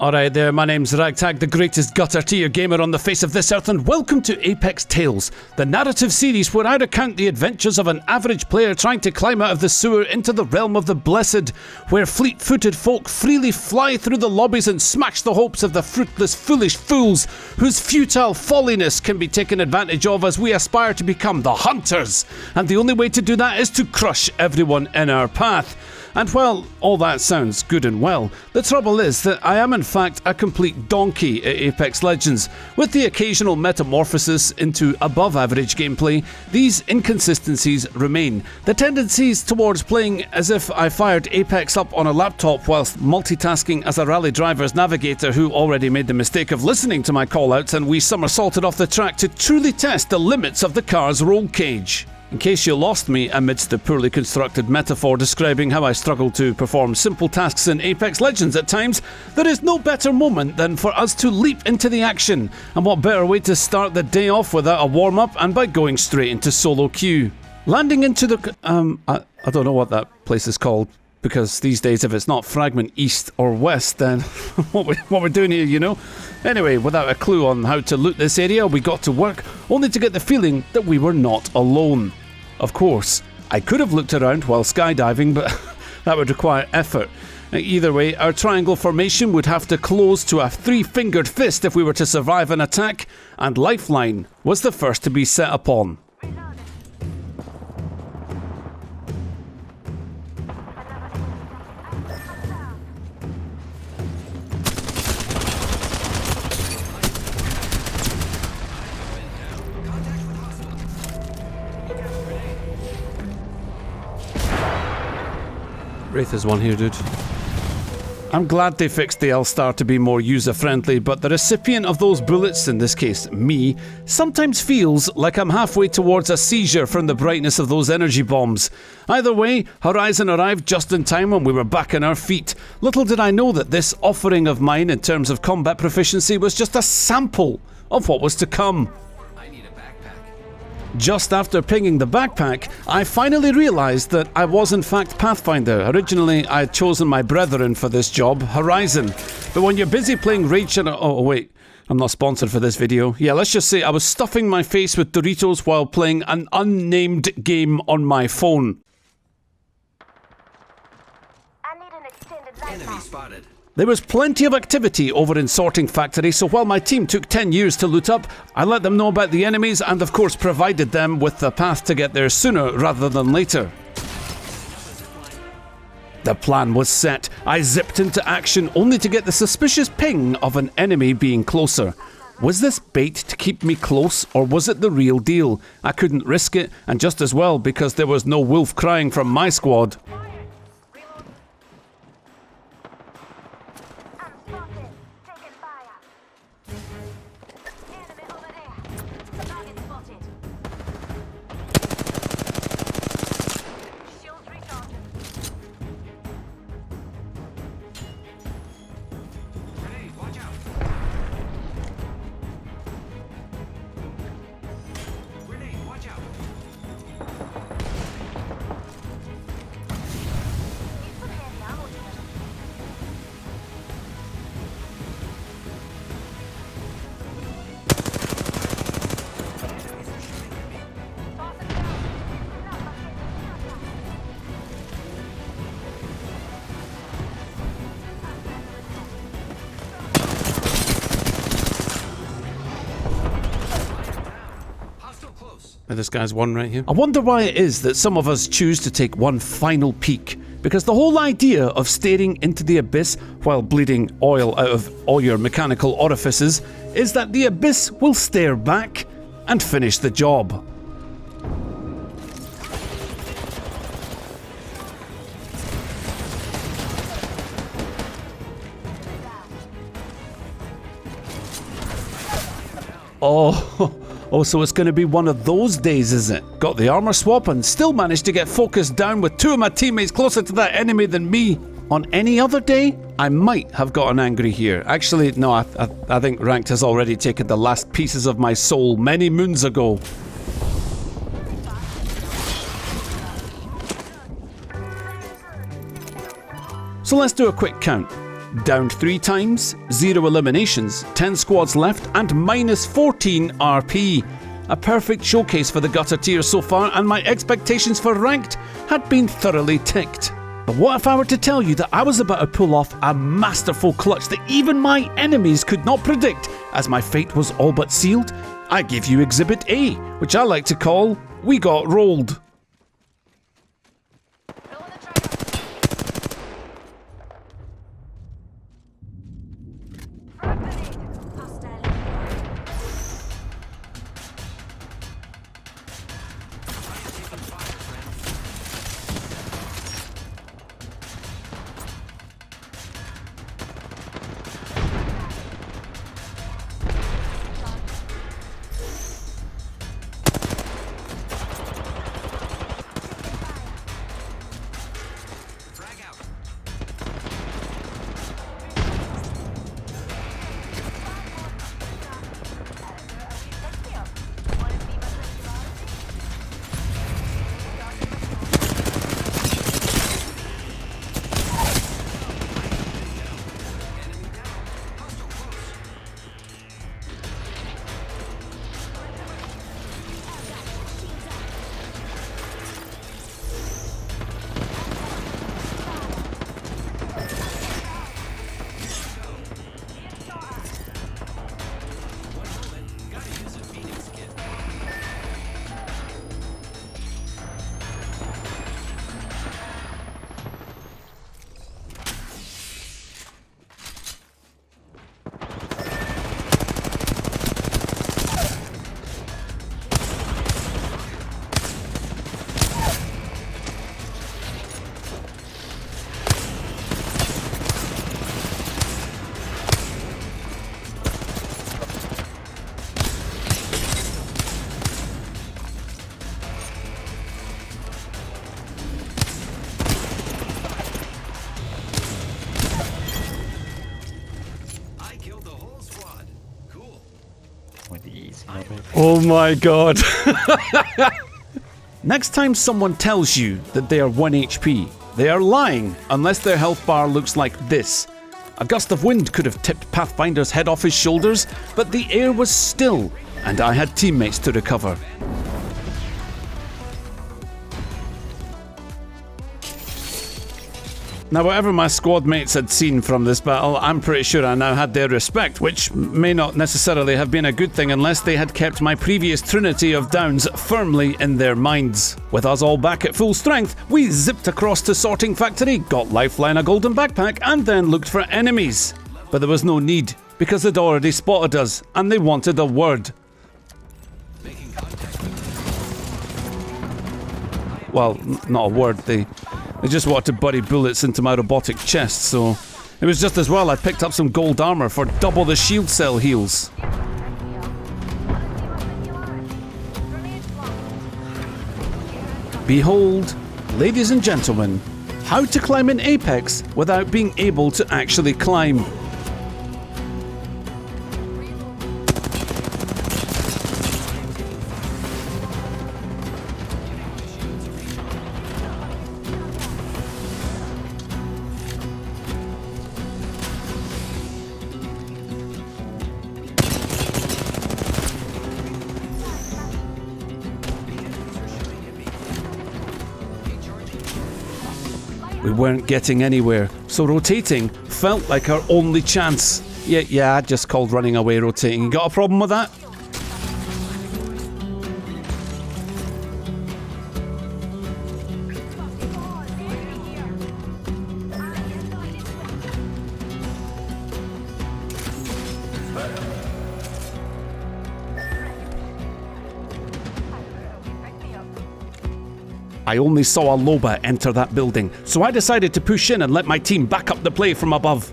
Alright there, my name's Ragtag, the greatest gutter tier gamer on the face of this earth, and welcome to Apex Tales, the narrative series where I recount the adventures of an average player trying to climb out of the sewer into the realm of the blessed, where fleet-footed folk freely fly through the lobbies and smash the hopes of the fruitless, foolish fools whose futile folliness can be taken advantage of as we aspire to become the hunters. And the only way to do that is to crush everyone in our path. And while all that sounds good and well, the trouble is that I am in fact a complete donkey at Apex Legends. With the occasional metamorphosis into above average gameplay, these inconsistencies remain. The tendencies towards playing as if I fired Apex up on a laptop whilst multitasking as a rally driver's navigator who already made the mistake of listening to my callouts and we somersaulted off the track to truly test the limits of the car's roll cage. In case you lost me amidst the poorly constructed metaphor describing how I struggle to perform simple tasks in Apex Legends at times, there is no better moment than for us to leap into the action. And what better way to start the day off without a warm-up and by going straight into solo queue. Landing into the... I don't know what that place is called, because these days if it's not Fragment East or West, then what we're doing here, you know? Anyway, without a clue on how to loot this area, we got to work, only to get the feeling that we were not alone. Of course, I could have looked around while skydiving, but that would require effort. Either way, our triangle formation would have to close to a three-fingered fist if we were to survive an attack, and Lifeline was the first to be set upon. Wraith is one here, dude. I'm glad they fixed the L-Star to be more user-friendly, but the recipient of those bullets, in this case me, sometimes feels like I'm halfway towards a seizure from the brightness of those energy bombs. Either way, Horizon arrived just in time when we were back on our feet. Little did I know that this offering of mine in terms of combat proficiency was just a sample of what was to come. Just after pinging the backpack, I finally realised that I was in fact Pathfinder. Originally, I had chosen my brethren for this job, Horizon. But when you're busy playing Raid Shadow... Oh, wait. I'm not sponsored for this video. Yeah, let's just say I was stuffing my face with Doritos while playing an unnamed game on my phone. I need an extended light. Enemy spotted. There was plenty of activity over in Sorting Factory, so while my team took 10 years to loot up, I let them know about the enemies and of course provided them with the path to get there sooner rather than later. The plan was set. I zipped into action only to get the suspicious ping of an enemy being closer. Was this bait to keep me close, or was it the real deal? I couldn't risk it, and just as well because there was no wolf crying from my squad. This guy's one right here. I wonder why it is that some of us choose to take one final peek. Because the whole idea of staring into the abyss while bleeding oil out of all your mechanical orifices is that the abyss will stare back and finish the job. Oh, so it's going to be one of those days, is it? Got the armor swap and still managed to get focused down with two of my teammates closer to that enemy than me. On any other day, I might have gotten angry here. Actually, no, I think Ranked has already taken the last pieces of my soul many moons ago. So let's do a quick count. Downed 3 times, 0 eliminations, 10 squads left, and minus 14 RP. A perfect showcase for the gutter tier so far, and my expectations for ranked had been thoroughly ticked. But what if I were to tell you that I was about to pull off a masterful clutch that even my enemies could not predict, as my fate was all but sealed? I give you Exhibit A, which I like to call We Got Rolled. Oh my god. Next time someone tells you that they are 1 HP, they are lying unless their health bar looks like this. A gust of wind could have tipped Pathfinder's head off his shoulders, but the air was still, and I had teammates to recover. Now, whatever my squad mates had seen from this battle, I'm pretty sure I now had their respect, which may not necessarily have been a good thing unless they had kept my previous trinity of downs firmly in their minds. With us all back at full strength, we zipped across to Sorting Factory, got Lifeline a golden backpack, and then looked for enemies. But there was no need, because they'd already spotted us, and they wanted a word. Well, not a word, they just wanted to bury bullets into my robotic chest, so it was just as well I picked up some gold armor for double the shield cell heals. Behold, ladies and gentlemen, how to climb in Apex without being able to actually climb. We weren't getting anywhere, so rotating felt like our only chance. Yeah, I just called running away rotating. You got a problem with that? I only saw a Loba enter that building, so I decided to push in and let my team back up the play from above.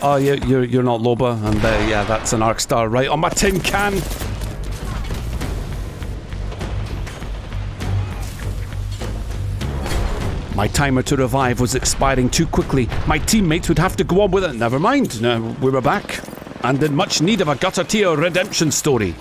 Oh, you're not Loba, and yeah, that's an arc star right on my tin can. My timer to revive was expiring too quickly. My teammates would have to go on with it. Never mind, no, we were back. and in much need of a gutter tier redemption story.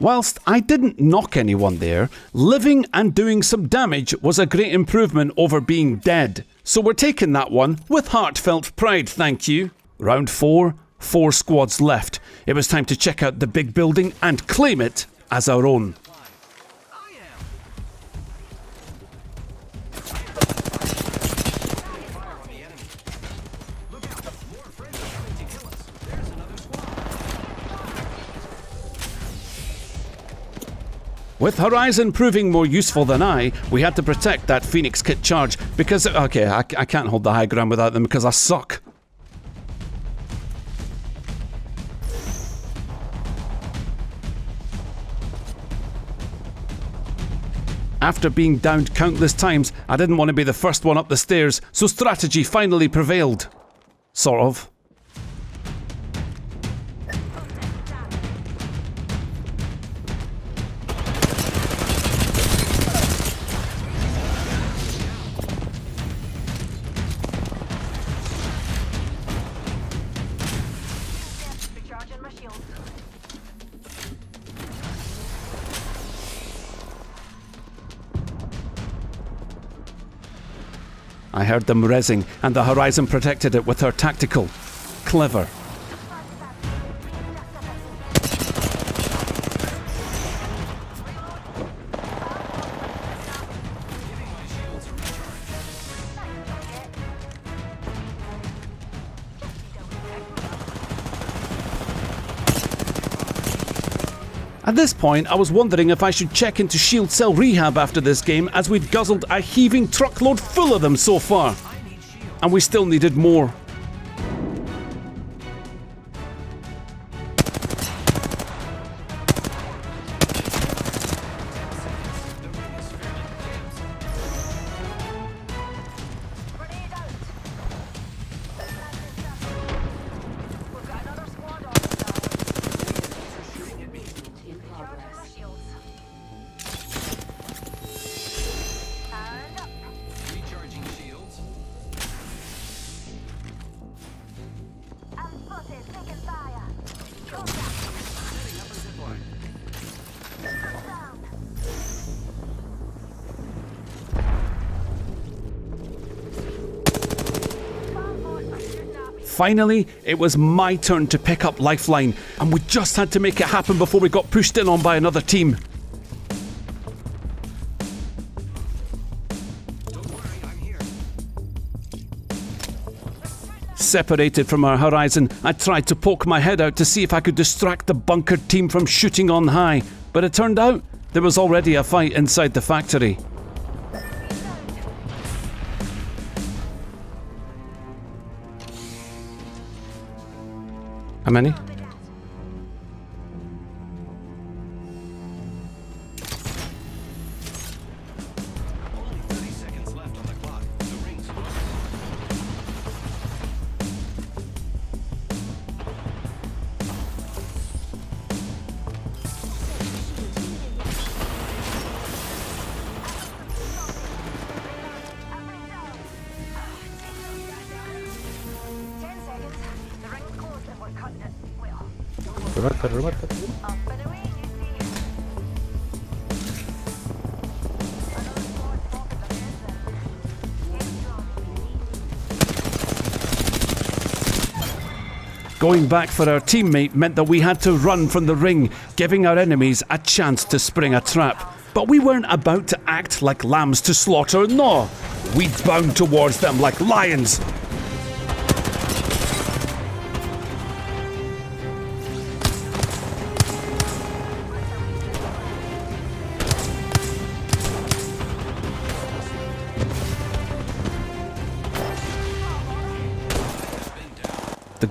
Whilst I didn't knock anyone there, living and doing some damage was a great improvement over being dead. So we're taking that one with heartfelt pride, thank you. Round 4, 4 squads left. It was time to check out the big building and claim it as our own. With Horizon proving more useful than we had to protect that Phoenix kit charge because, okay, I can't hold the high ground without them because I suck. After being downed countless times, I didn't want to be the first one up the stairs, so strategy finally prevailed. Sort of. I heard them rezzing, and the Horizon protected it with her tactical. Clever. At this point, I was wondering if I should check into shield cell rehab after this game, as we'd guzzled a heaving truckload full of them so far. And we still needed more. Finally, it was my turn to pick up Lifeline, and we just had to make it happen before we got pushed in on by another team. Separated from our Horizon, I tried to poke my head out to see if I could distract the bunkered team from shooting on high, but it turned out there was already a fight inside the factory. How many? Remate. Going back for our teammate meant that we had to run from the ring, giving our enemies a chance to spring a trap. But we weren't about to act like lambs to slaughter, no! We bound towards them like lions!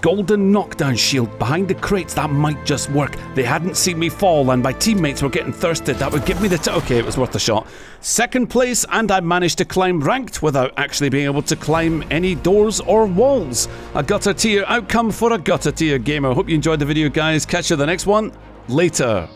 golden knockdown shield behind the crates, that might just work. They hadn't seen me fall and my teammates were getting thirsted. That would give me the okay, it was worth a shot. Second place, and I managed to climb ranked without actually being able to climb any doors or walls. A gutter tier outcome for a gutter tier gamer. Hope you enjoyed the video, guys. Catch you in the next one. Later.